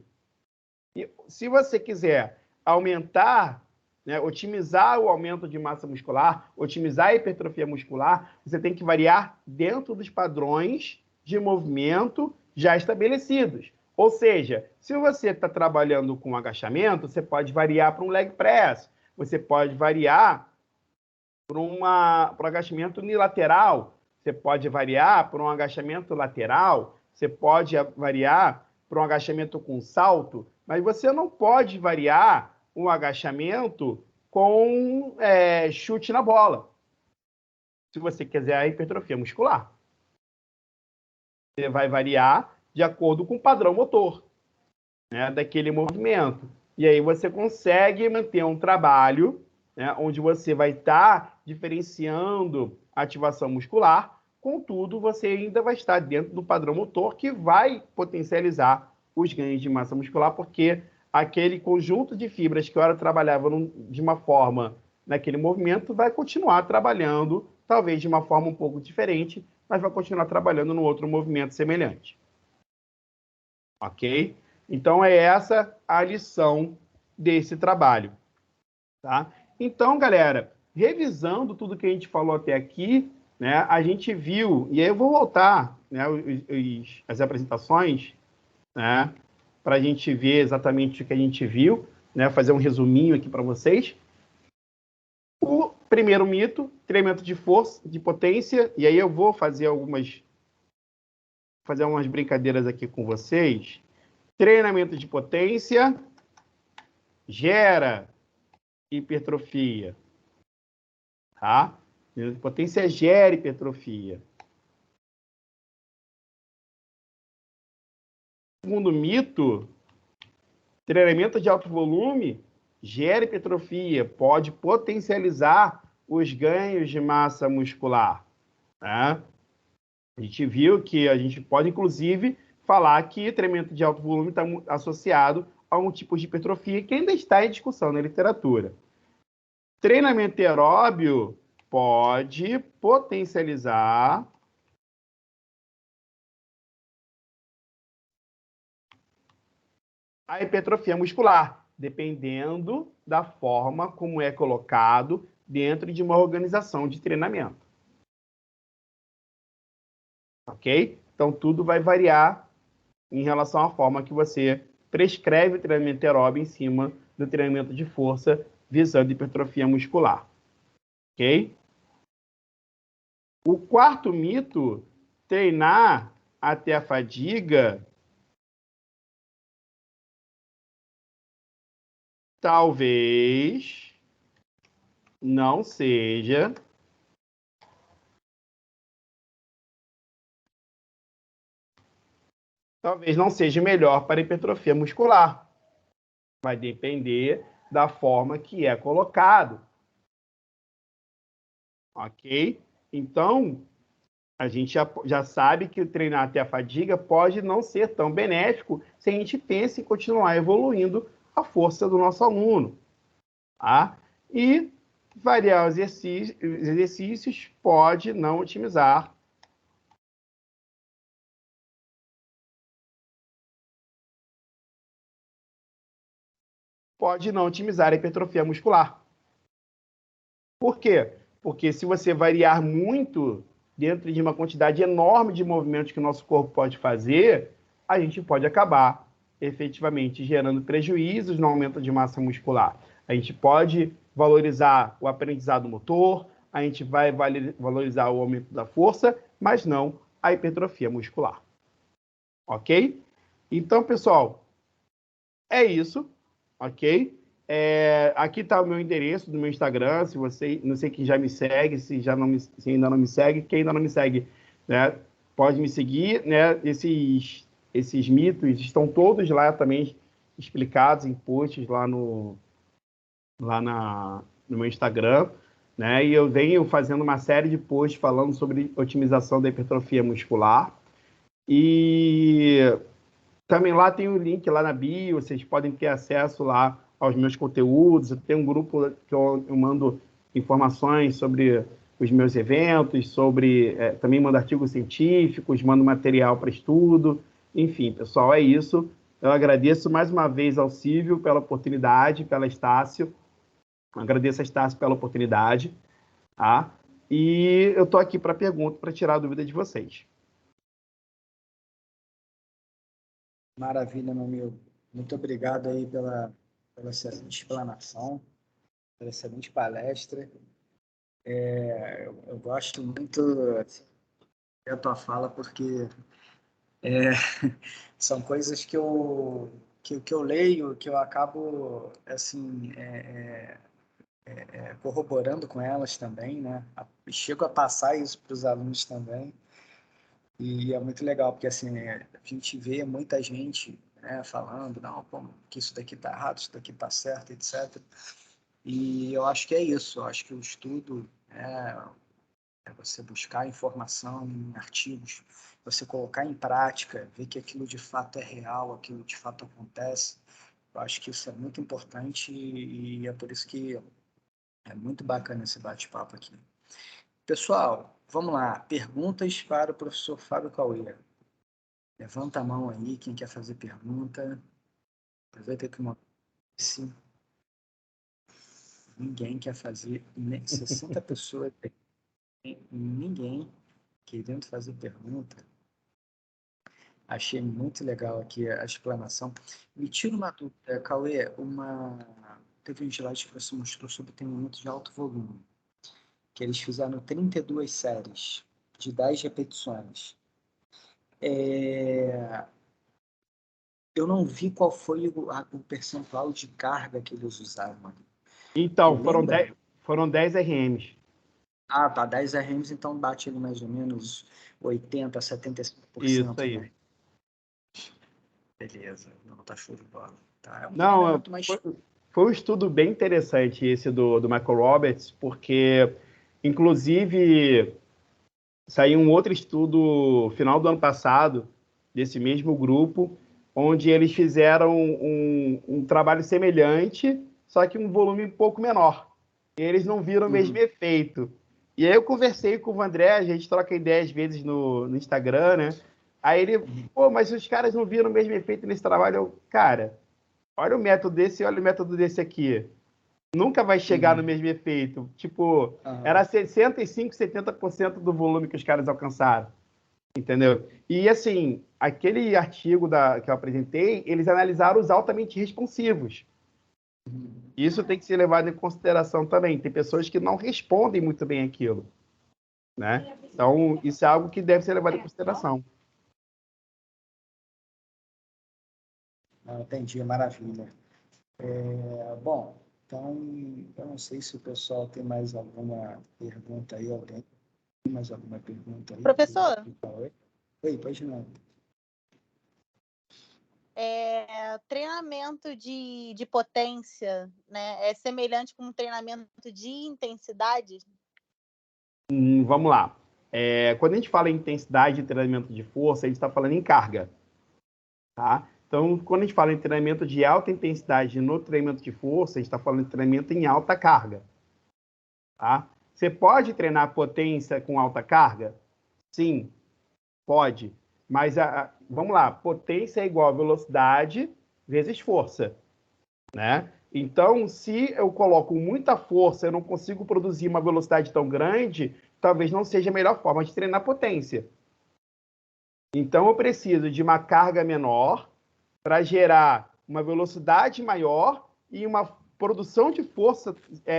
E se você quiser aumentar, né, otimizar o aumento de massa muscular, otimizar a hipertrofia muscular, você tem que variar dentro dos padrões de movimento já estabelecidos. Ou seja, se você está trabalhando com agachamento, você pode variar para um leg press, você pode variar para um agachamento unilateral, você pode variar para um agachamento lateral, você pode variar para um agachamento com salto, mas você não pode variar um agachamento com chute na bola, se você quiser a hipertrofia muscular. Você vai variar de acordo com o padrão motor, né, daquele movimento. E aí você consegue manter um trabalho, né, onde você vai estar diferenciando a ativação muscular, contudo, você ainda vai estar dentro do padrão motor que vai potencializar os ganhos de massa muscular, porque aquele conjunto de fibras que ora trabalhava de uma forma naquele movimento vai continuar trabalhando, talvez de uma forma um pouco diferente, mas vai continuar trabalhando no outro movimento semelhante. Ok? Então, é essa a lição desse trabalho. Tá? Então, galera, revisando tudo que a gente falou até aqui, né, a gente viu, e aí eu vou voltar, né, as apresentações, né? Para a gente ver exatamente o que a gente viu, né? Fazer um resuminho aqui para vocês. O primeiro mito, treinamento de força, de potência, e aí eu vou fazer umas brincadeiras aqui com vocês. Treinamento de potência gera hipertrofia, tá? Treinamento de potência gera hipertrofia. Segundo mito, treinamento de alto volume gera hipertrofia, pode potencializar os ganhos de massa muscular, né? A gente viu que a gente pode, inclusive, falar que treinamento de alto volume está associado a um tipo de hipertrofia que ainda está em discussão na literatura. Treinamento aeróbio pode potencializar a hipertrofia muscular, dependendo da forma como é colocado dentro de uma organização de treinamento. Ok? Então, tudo vai variar em relação à forma que você prescreve o treinamento aeróbio em cima do treinamento de força visando hipertrofia muscular. Ok? O quarto mito, treinar até a fadiga, talvez não seja melhor para hipertrofia muscular. Vai depender da forma que é colocado. Ok? Então, a gente já sabe que treinar até a fadiga pode não ser tão benéfico se a gente pensa em continuar evoluindo a força do nosso aluno. Tá? E variar os exercícios pode não otimizar. Pode não otimizar a hipertrofia muscular. Por quê? Porque se você variar muito dentro de uma quantidade enorme de movimentos que o nosso corpo pode fazer, a gente pode acabar efetivamente gerando prejuízos no aumento de massa muscular. A gente pode valorizar o aprendizado motor, a gente vai valorizar o aumento da força, mas não a hipertrofia muscular. Ok? Então, pessoal, é isso, ok? Aqui está o meu endereço do meu Instagram. Se você, não sei quem já me segue, se ainda não me segue, quem ainda não me segue, né, pode me seguir, né? Esses mitos estão todos lá também explicados em posts no meu Instagram, né? E eu venho fazendo uma série de posts falando sobre otimização da hipertrofia muscular. E também lá tem o link lá na bio, vocês podem ter acesso lá aos meus conteúdos. Eu tenho um grupo que eu mando informações sobre os meus eventos, também mando artigos científicos, mando material para estudo. Enfim, pessoal, é isso. Eu agradeço mais uma vez ao Silvio pela oportunidade, pela Estácio. Agradeço a Estácio pela oportunidade, tá? E eu estou aqui para pergunta, para tirar a dúvida de vocês. Maravilha, meu amigo. Muito obrigado aí pela excelente explanação, pela excelente palestra. Eu gosto muito da tua fala porque é, são coisas que eu leio, que eu acabo assim corroborando com elas também, né? Chego a passar isso para os alunos também. E é muito legal, porque assim, a gente vê muita gente, né, falando, não, pô, que isso daqui tá errado, isso daqui tá certo, etc. E eu acho que é isso, eu acho que o estudo é você buscar informação em artigos, você colocar em prática, ver que aquilo de fato é real, aquilo de fato acontece. Eu acho que isso é muito importante e é por isso que é muito bacana esse bate-papo aqui. Pessoal, vamos lá. Perguntas para o professor Fábio Cauê. Levanta a mão aí, quem quer fazer pergunta. Aproveita que uma... Se ninguém quer fazer, 60 pessoas, ninguém querendo fazer pergunta. Achei muito legal aqui a explanação. Me tira uma dúvida, Cauê, teve um slide que você mostrou sobre treinamento de alto volume, que eles fizeram 32 séries de 10 repetições. Eu não vi qual foi o percentual de carga que eles usaram ali. Então, Lembra? foram 10 RMs. Ah, tá, 10 RMs, então bate ali mais ou menos 80, Isso 75%, aí. né? Beleza, não, tá show de bola. Tá, é um Não, treinamento mais... foi um estudo bem interessante esse do Michael Roberts, porque, inclusive, saiu um outro estudo final do ano passado, desse mesmo grupo, onde eles fizeram um trabalho semelhante, só que um volume um pouco menor. E eles não viram o mesmo Uhum. efeito. E aí eu conversei com o André, a gente troca ideia às vezes no Instagram, né? Aí ele, pô, mas os caras não viram o mesmo efeito nesse trabalho. Eu, cara, olha o método desse e olha o método desse aqui. Nunca vai chegar no Uhum. mesmo efeito. Tipo, Aham. era 65, 70% do volume que os caras alcançaram. Entendeu? E assim, aquele artigo que eu apresentei, eles analisaram os altamente responsivos. Uhum. Isso tem que ser levado em consideração também. Tem pessoas que não respondem muito bem aquilo, né? Então, isso é algo que deve ser levado em consideração. Ah, entendi, maravilha. Bom, então, eu não sei se o pessoal tem mais alguma pergunta aí, alguém tem mais alguma pergunta aí Professor, pro Cauê? Oi, pode não. treinamento de potência, né, é semelhante com um treinamento de intensidade? Vamos lá. Quando a gente fala em intensidade de treinamento de força, a gente está falando em carga, tá? Então, quando a gente fala em treinamento de alta intensidade no treinamento de força, a gente está falando de treinamento em alta carga, tá? Você pode treinar potência com alta carga? Sim, pode. Mas, vamos lá, potência é igual a velocidade vezes força, né? Então, se eu coloco muita força, eu não consigo produzir uma velocidade tão grande, talvez não seja a melhor forma de treinar potência. Então, eu preciso de uma carga menor para gerar uma velocidade maior e uma produção de força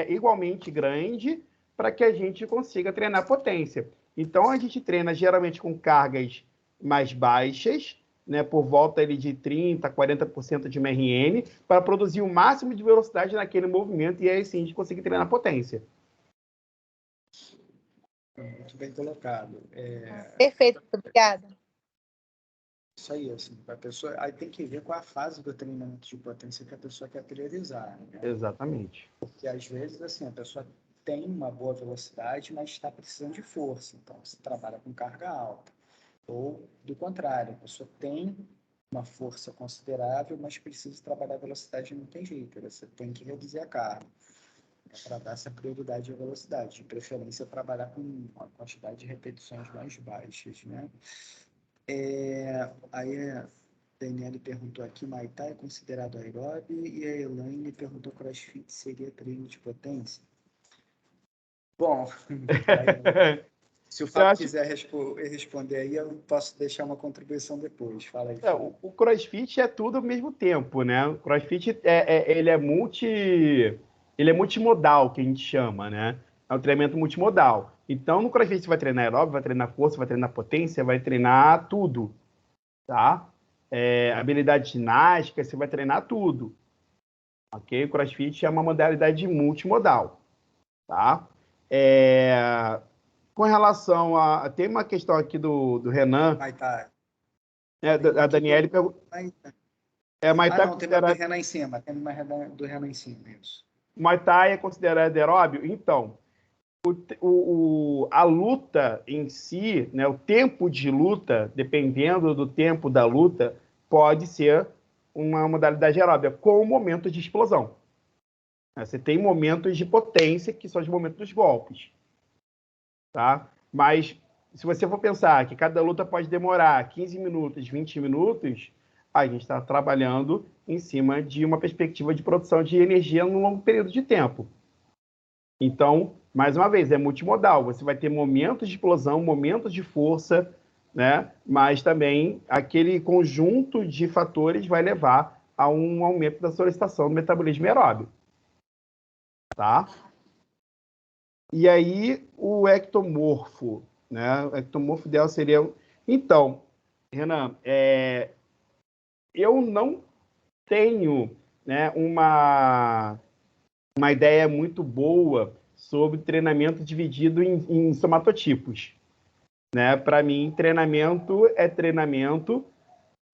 igualmente grande para que a gente consiga treinar potência. Então, a gente treina geralmente com cargas mais baixas, né, por volta ali de 30%, 40% de MRN, para produzir o máximo de velocidade naquele movimento e aí sim a gente conseguir treinar potência. Muito bem colocado. Perfeito, obrigada. Isso aí, assim, a pessoa, aí tem que ver qual a fase do treinamento de potência que a pessoa quer priorizar, né? Exatamente. Porque às vezes, assim, a pessoa tem uma boa velocidade, mas está precisando de força, então você trabalha com carga alta. Ou, do contrário, a pessoa tem uma força considerável, mas precisa trabalhar a velocidade e não tem jeito, você tem que reduzir a carga, né, para dar essa prioridade à velocidade. De preferência, trabalhar com uma quantidade de repetições mais baixas, né? Aí a Daniele perguntou aqui, Muay Thai é considerado aeróbio, e a Elaine perguntou CrossFit seria treino de potência? Bom, se o Eu Fábio acho quiser responder aí, eu posso deixar uma contribuição depois. Fala aí, Fábio. o CrossFit é tudo ao mesmo tempo, né? O CrossFit ele é multimodal, que a gente chama, né? É um treinamento multimodal. Então, no CrossFit você vai treinar aeróbio, vai treinar força, vai treinar potência, vai treinar tudo, tá? Habilidade ginástica, você vai treinar tudo, ok? O CrossFit é uma modalidade multimodal, tá? É, com relação a... Tem uma questão aqui do Renan, Muay Thai. né, Tem uma a aqui Daniele perguntou. Muay Ah, Thai é não, tem uma do considerado, Renan em cima. Tem uma do Renan em cima, isso. Muay Thai é considerado aeróbio? Então, a luta em si, né, o tempo de luta, dependendo do tempo da luta, pode ser uma modalidade aeróbia, com momentos de explosão. Você tem momentos de potência, que são os momentos dos golpes. Tá? Mas, se você for pensar que cada luta pode demorar 15 minutos, 20 minutos, a gente está trabalhando em cima de uma perspectiva de produção de energia num longo período de tempo. Então, mais uma vez, é multimodal. Você vai ter momentos de explosão, momentos de força, né? Mas também aquele conjunto de fatores vai levar a um aumento da solicitação do metabolismo aeróbio, tá? E aí o ectomorfo, né? O ectomorfo ideal seria... Então, Renan, eu não tenho, né, uma ideia muito boa sobre treinamento dividido em somatotipos, né? Para mim, treinamento é treinamento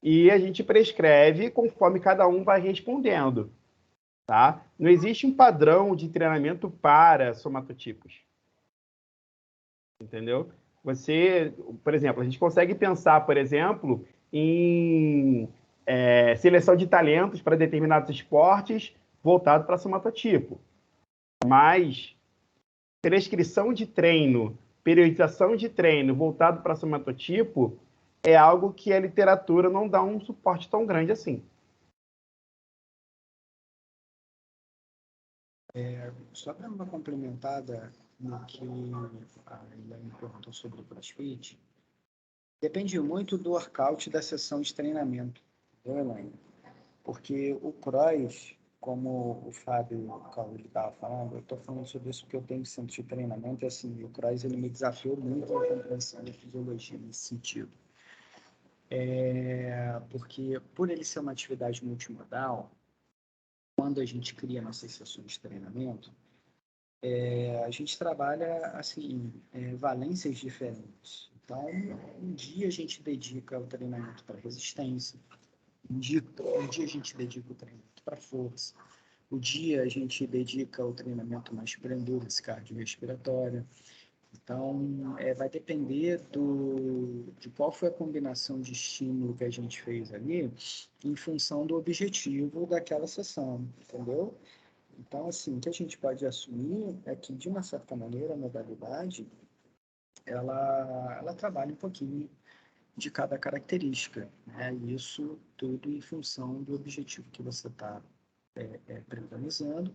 e a gente prescreve conforme cada um vai respondendo, tá? Não existe um padrão de treinamento para somatotipos, entendeu? Você, por exemplo, a gente consegue pensar, por exemplo, em seleção de talentos para determinados esportes voltado para somatotipo, mas prescrição de treino, periodização de treino voltado para somatotipo é algo que a literatura não dá um suporte tão grande assim. Só para uma complementada no que a Elaine perguntou sobre o CrossFit, depende muito do workout da sessão de treinamento, entendeu, Elaine? Porque o cross, como o Fábio Cauli estava falando, eu estou falando sobre isso porque eu tenho centro de treinamento, e assim, o cross ele me desafiou muito na compreensão da fisiologia nesse sentido. Porque por ele ser uma atividade multimodal, quando a gente cria nossas sessões de treinamento, a gente trabalha assim, valências diferentes. Então, um dia a gente dedica o treinamento para resistência, um dia a gente dedica o treinamento para força, o dia a gente dedica o treinamento mais para endurance cardiorrespiratória. Então, vai depender de qual foi a combinação de estímulo que a gente fez ali, em função do objetivo daquela sessão, entendeu? Então, assim, o que a gente pode assumir é que, de uma certa maneira, a modalidade, ela trabalha um pouquinho de cada característica, né? Isso tudo em função do objetivo que você está preconizando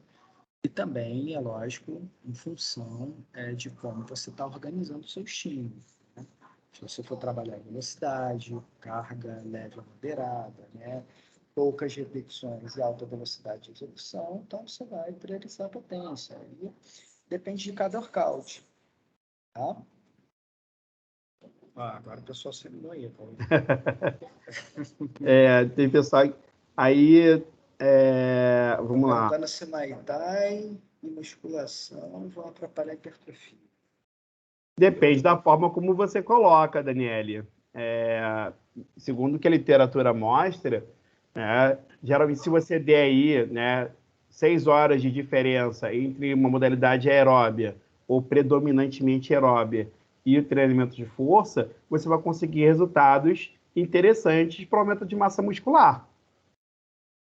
e também, é lógico, em função de como você está organizando o seu estímulo, né? Se você for trabalhar em velocidade, carga leve ou moderada, né? Poucas repetições e alta velocidade de execução, então você vai priorizar a potência. E depende de cada workout, tá? Agora o pessoal se animou aí, tá? Tem pessoal aí, vamos lá. Perguntando se Muay Thai e musculação vão atrapalhar a hipertrofia. Depende da forma como você coloca, Daniele. Segundo o que a literatura mostra, né, geralmente se você der aí, né, 6 horas de diferença entre uma modalidade aeróbia ou predominantemente aeróbia e o treinamento de força, você vai conseguir resultados interessantes para o aumento de massa muscular.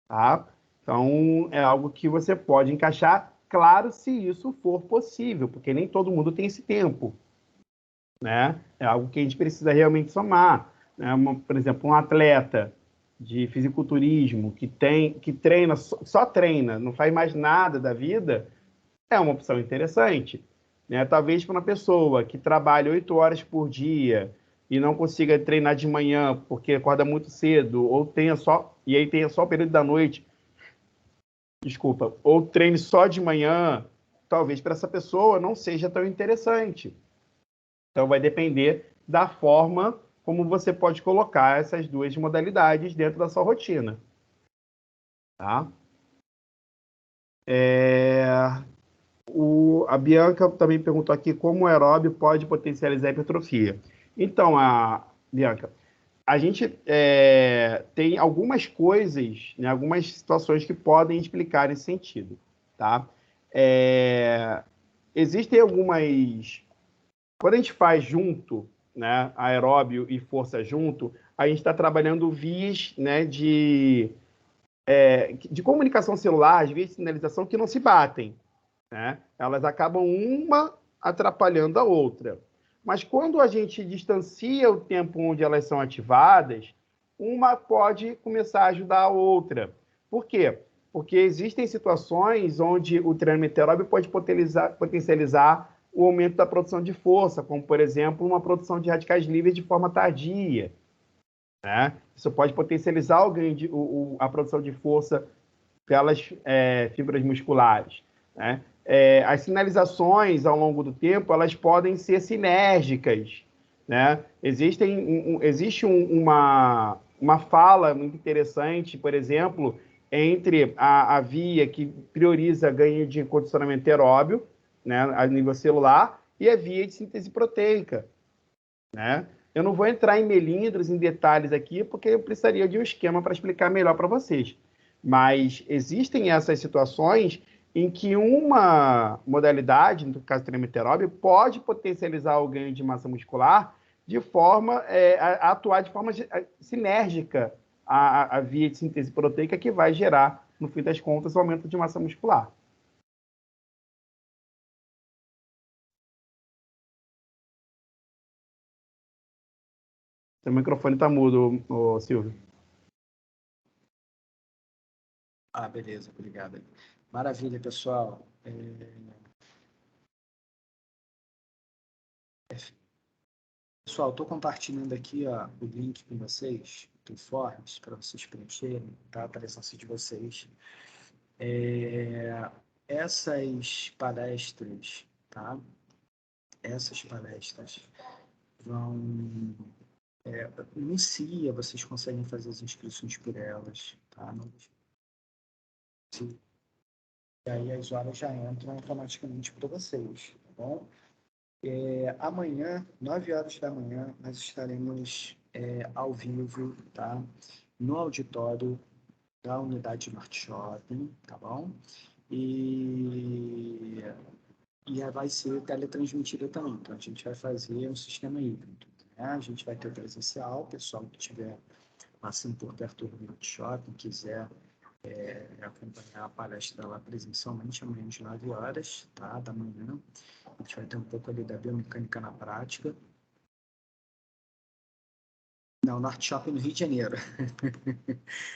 Tá? Então, é algo que você pode encaixar, claro, se isso for possível, porque nem todo mundo tem esse tempo, né? É algo que a gente precisa realmente somar, né? Por exemplo, um atleta de fisiculturismo que treina, só treina, não faz mais nada da vida, é uma opção interessante, né? Talvez para uma pessoa que trabalha 8 horas por dia e não consiga treinar de manhã porque acorda muito cedo, ou tenha só o período da noite, desculpa, ou treine só de manhã, talvez para essa pessoa não seja tão interessante. Então, vai depender da forma como você pode colocar essas duas modalidades dentro da sua rotina. Tá? A Bianca também perguntou aqui como o aeróbio pode potencializar a hipertrofia. Então, Bianca, a gente tem algumas coisas, né, algumas situações que podem explicar esse sentido. Tá? Existem algumas... Quando a gente faz junto, né, aeróbio e força junto, a gente está trabalhando vias, né, de comunicação celular, as vias de sinalização que não se batem, né? Elas acabam uma atrapalhando a outra. Mas quando a gente distancia o tempo onde elas são ativadas, uma pode começar a ajudar a outra. Por quê? Porque existem situações onde o treinamento aeróbio pode potencializar o aumento da produção de força, como, por exemplo, uma produção de radicais livres de forma tardia, né? Isso pode potencializar o ganho a produção de força pelas fibras musculares, né? As sinalizações, ao longo do tempo, elas podem ser sinérgicas, né? Existe uma fala muito interessante, por exemplo, entre a via que prioriza ganho de condicionamento aeróbio, né, a nível celular, e a via de síntese proteica, né? Eu não vou entrar em melindres, em detalhes aqui, porque eu precisaria de um esquema para explicar melhor para vocês. Mas existem essas situações em que uma modalidade, no caso do treinamento aeróbio, pode potencializar o ganho de massa muscular de forma a atuar de forma sinérgica à via de síntese proteica que vai gerar, no fim das contas, o aumento de massa muscular. Seu microfone está mudo, Silvio. Ah, beleza, obrigado. Maravilha, pessoal. Pessoal, estou compartilhando aqui o link com vocês, do Forms, para vocês preencherem, tá? A presença de vocês. Essas palestras, tá? Essas palestras vão... inicia, vocês conseguem fazer as inscrições por elas, tá? E aí as horas já entram automaticamente para vocês, tá bom? Amanhã, 9 horas da manhã, nós estaremos ao vivo, tá? No auditório da Unidade Norte Shopping, tá bom? E vai ser teletransmitida também. Então, a gente vai fazer um sistema híbrido, né? A gente vai ter presencial, o pessoal que estiver passando por perto do Norte Shopping, quiser acompanhar a palestra lá presencialmente, amanhã às 9 horas, tá? Da manhã. A gente vai ter um pouco ali da biomecânica na prática. Não, Norte Shopping no Rio de Janeiro.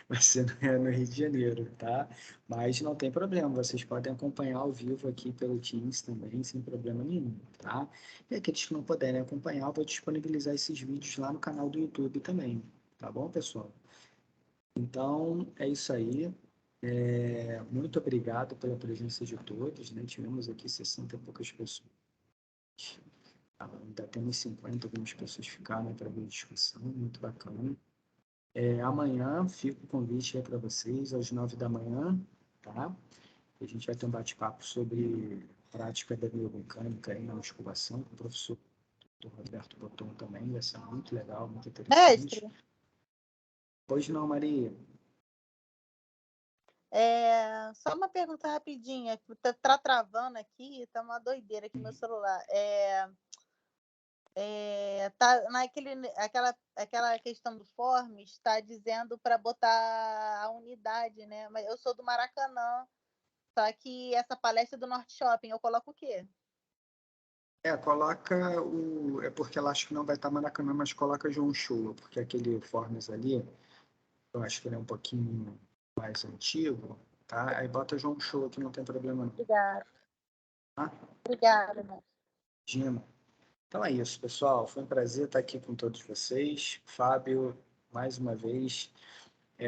Vai ser no Rio de Janeiro, tá? Mas não tem problema, vocês podem acompanhar ao vivo aqui pelo Teams também, sem problema nenhum, tá? E aqueles que não puderem acompanhar, eu vou disponibilizar esses vídeos lá no canal do YouTube também, tá bom, pessoal? Então, é isso aí. Muito obrigado pela presença de todos, né? Tivemos aqui 60 e poucas pessoas. Ainda temos 50, algumas pessoas ficaram para ver a discussão, muito bacana. Amanhã fica o convite aí para vocês, às 9 da manhã, tá? A gente vai ter um bate-papo sobre prática da biomecânica aí na musculação, com o professor Roberto Boton também, vai ser muito legal, muito interessante. Mestre, Pois não, Maria? só uma pergunta rapidinha, que tá travando aqui, tá uma doideira aqui no meu celular. Tá aquela questão do Forms, está dizendo para botar a unidade, né? Mas eu sou do Maracanã, só que essa palestra é do Norte Shopping, eu coloco o quê? Coloca o... É porque ela acha que não vai estar Maracanã, mas coloca João Shoa, porque aquele Forms ali, eu acho que ele é um pouquinho mais antigo, tá? Aí bota João Shoa, que não tem problema não. Obrigada. Tá? Obrigada, né? Gina. Então é isso, pessoal. Foi um prazer estar aqui com todos vocês. Fábio, mais uma vez,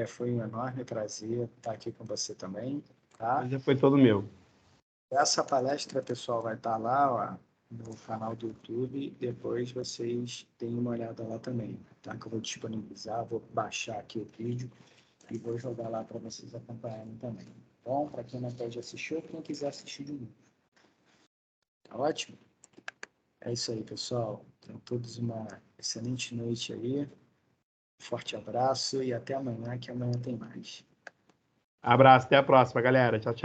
foi um enorme prazer estar aqui com você também, tá? Já foi todo meu. Essa palestra, pessoal, vai estar lá, ó, no canal do YouTube. Depois vocês deem uma olhada lá também, tá? Que eu vou disponibilizar, vou baixar aqui o vídeo e vou jogar lá para vocês acompanharem também. Bom, para quem não pode assistir ou quem quiser assistir de novo. Tá ótimo? É isso aí, pessoal. Tenham todos uma excelente noite aí. Forte abraço e até amanhã, que amanhã tem mais. Abraço, até a próxima, galera. Tchau, tchau.